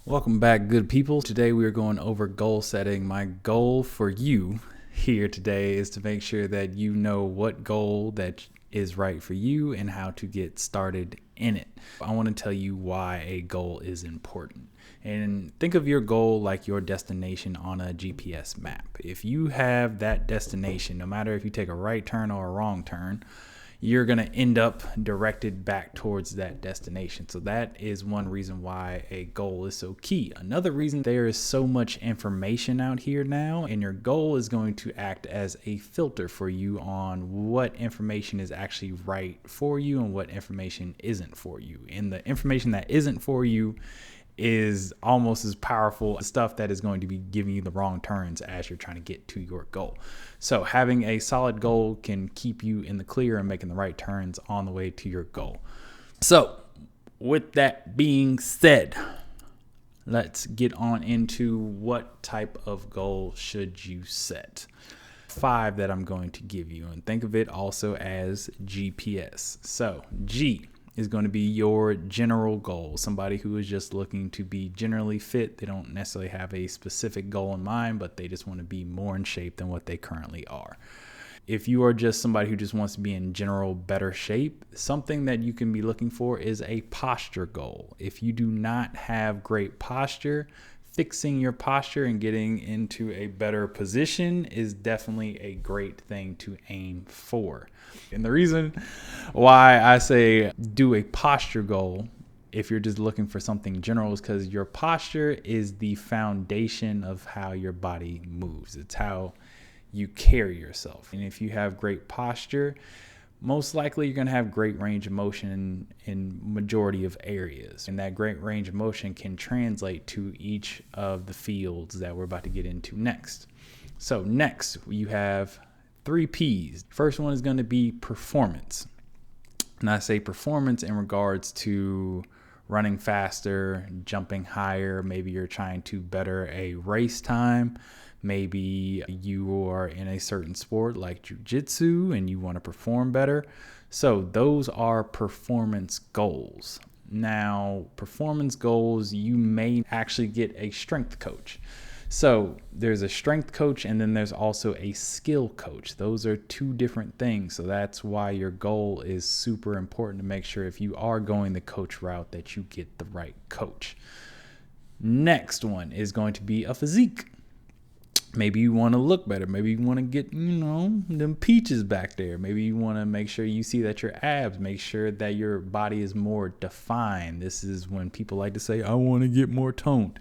Welcome back, good people. Today we are going over goal setting. My goal for you here today is to make sure that you know what goal that is right for you and how to get started in it. I want to tell you why a goal is important. And think of your goal like your destination on a GPS map. If you have that destination, no matter if you take a right turn or a wrong turn, you're going to end up directed back towards that destination. So that is one reason why a goal is so key. Another reason, there is so much information out here now, and your goal is going to act as a filter for you on what information is actually right for you and what information isn't for you. And the information that isn't for you is almost as powerful as stuff that is going to be giving you the wrong turns as you're trying to get to your goal. So having a solid goal can keep you in the clear and making the right turns on the way to your goal. So with that being said, let's get on into what type of goal should you set. 5 that I'm going to give you, and think of it also as GPS. So G is going to be your general goal. Somebody who is just looking to be generally fit. They don't necessarily have a specific goal in mind, but they just want to be more in shape than what they currently are. If you are just somebody who just wants to be in general better shape, something that you can be looking for is a posture goal. If you do not have great posture, fixing your posture and getting into a better position is definitely a great thing to aim for. And the reason why I say do a posture goal if you're just looking for something general is because your posture is the foundation of how your body moves. It's how you carry yourself. And if you have great posture, most likely you're going to have great range of motion in majority of areas. And that great range of motion can translate to each of the fields that we're about to get into next. So next, you have 3 P's. First one is going to be performance. And I say performance in regards to running faster, jumping higher. Maybe you're trying to better a race time. Maybe you are in a certain sport like jiu-jitsu and you want to perform better. So those are performance goals. Now, performance goals, you may actually get a strength coach. So there's a strength coach and then there's also a skill coach. Those are 2 different things. So that's why your goal is super important to make sure if you are going the coach route that you get the right coach. Next one is going to be a physique. Maybe you want to look better. Maybe you want to get, them peaches back there. Maybe you want to make sure you see that your abs, make sure that your body is more defined. This is when people like to say, I want to get more toned.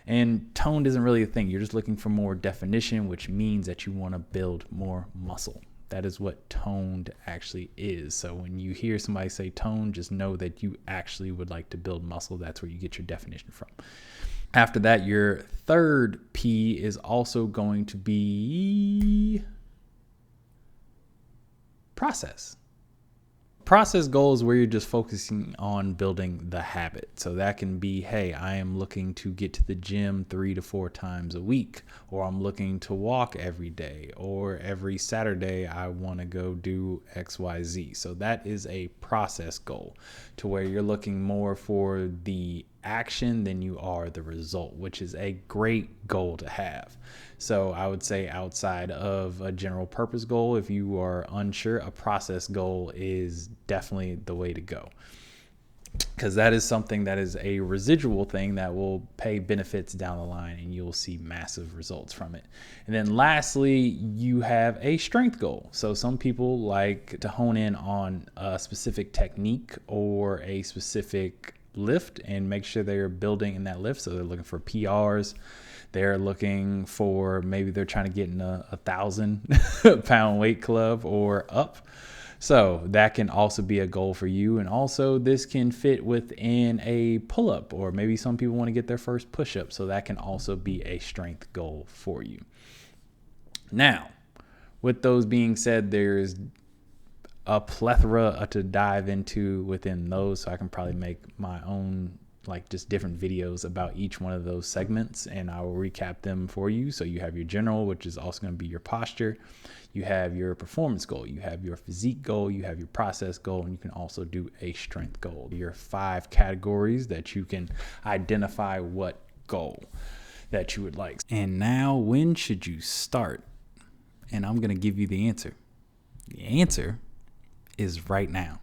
And toned isn't really a thing. You're just looking for more definition, which means that you want to build more muscle. That is what toned actually is. So when you hear somebody say toned, just know that you actually would like to build muscle. That's where you get your definition from. After that, your 3rd P is also going to be process. Process goals where you're just focusing on building the habit. So that can be, hey, I am looking to get to the gym 3 to 4 times a week, or I'm looking to walk every day, or every Saturday I want to go do XYZ. So that is a process goal to where you're looking more for the action than you are the result, which is a great goal to have. So I would say outside of a general purpose goal, if you are unsure, a process goal is definitely the way to go, because that is something that is a residual thing that will pay benefits down the line and you'll see massive results from it. And then lastly, you have a strength goal. So some people like to hone in on a specific technique or a specific lift and make sure they're building in that lift. So they're looking for PRs. They're looking for, maybe they're trying to get in a 1,000 pound weight club or up. So that can also be a goal for you. And also this can fit within a pull-up, or maybe some people want to get their first push-up. So that can also be a strength goal for you. Now, with those being said, there's a plethora to dive into within those. So I can probably make my own like just different videos about each one of those segments, and I will recap them for you. So you have your general, which is also going to be your posture. You have your performance goal, you have your physique goal, you have your process goal, and you can also do a strength goal. Your 5 categories that you can identify what goal that you would like. And now, when should you start? And I'm going to give you the answer. The answer is right now.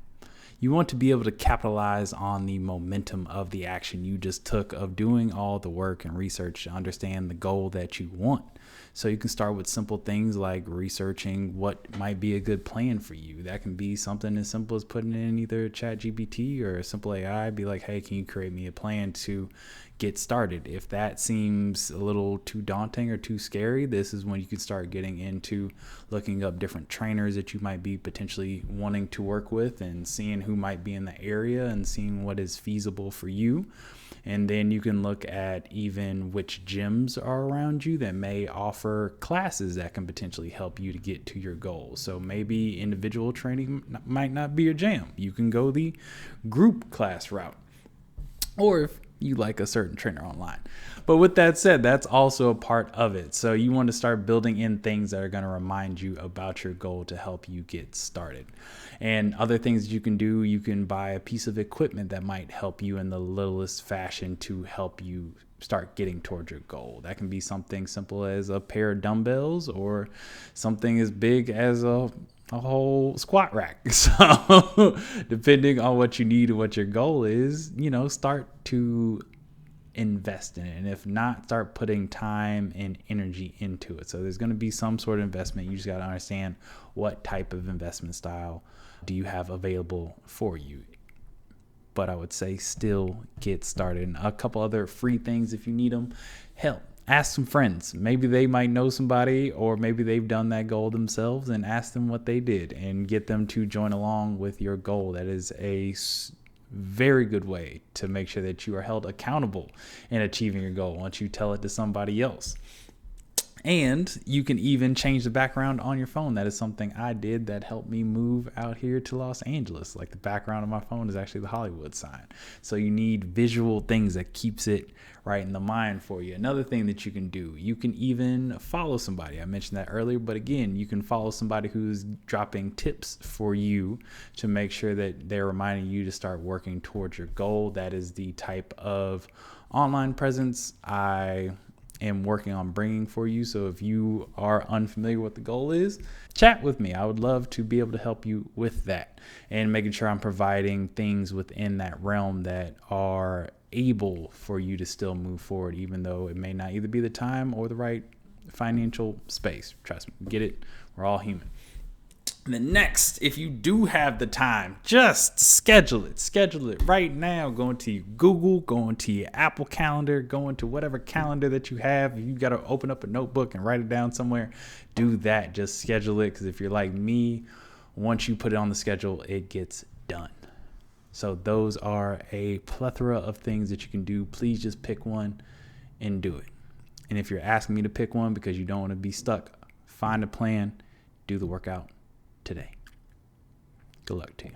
You want to be able to capitalize on the momentum of the action you just took of doing all the work and research to understand the goal that you want. So you can start with simple things like researching what might be a good plan for you. That can be something as simple as putting in either ChatGPT or a simple AI, be like, hey, can you create me a plan to get started? If that seems a little too daunting or too scary, this is when you can start getting into looking up different trainers that you might be potentially wanting to work with and seeing who might be in the area and seeing what is feasible for you. And then you can look at even which gyms are around you that may offer classes that can potentially help you to get to your goals. So maybe individual training might not be your jam. You can go the group class route. Or if you like a certain trainer online. But with that said, that's also a part of it. So you want to start building in things that are going to remind you about your goal to help you get started. And other things you can do, you can buy a piece of equipment that might help you in the littlest fashion to help you start getting towards your goal. That can be something simple as a pair of dumbbells or something as big as a whole squat rack. So depending on what you need and what your goal is, start to invest in it. And if not, start putting time and energy into it. So there's going to be some sort of investment. You just got to understand what type of investment style do you have available for you. But I would say still get started. And a couple other free things if you need them. Hell, ask some friends. Maybe they might know somebody, or maybe they've done that goal themselves, and ask them what they did and get them to join along with your goal. That is a very good way to make sure that you are held accountable in achieving your goal once you tell it to somebody else. And you can even change the background on your phone. That is something I did that helped me move out here to Los Angeles. Like the background of my phone is actually the Hollywood sign. So you need visual things that keeps it right in the mind for you. Another thing that you can do, you can even follow somebody. I mentioned that earlier, but again, you can follow somebody who's dropping tips for you to make sure that they're reminding you to start working towards your goal. That is the type of online presence I am working on bringing for you. So if you are unfamiliar with the goal is, chat with me. I would love to be able to help you with that and making sure I'm providing things within that realm that are able for you to still move forward, even though it may not either be the time or the right financial space. Trust me, get it. We're all human. And then next, if you do have the time, just schedule it. Schedule it right now. Go into your Google, go into your Apple Calendar, go into whatever calendar that you have. If you got to open up a notebook and write it down somewhere, do that. Just schedule it, because if you're like me, once you put it on the schedule, it gets done. So those are a plethora of things that you can do. Please just pick one and do it. And if you're asking me to pick one because you don't want to be stuck, find a plan, do the workout today. Good luck to you.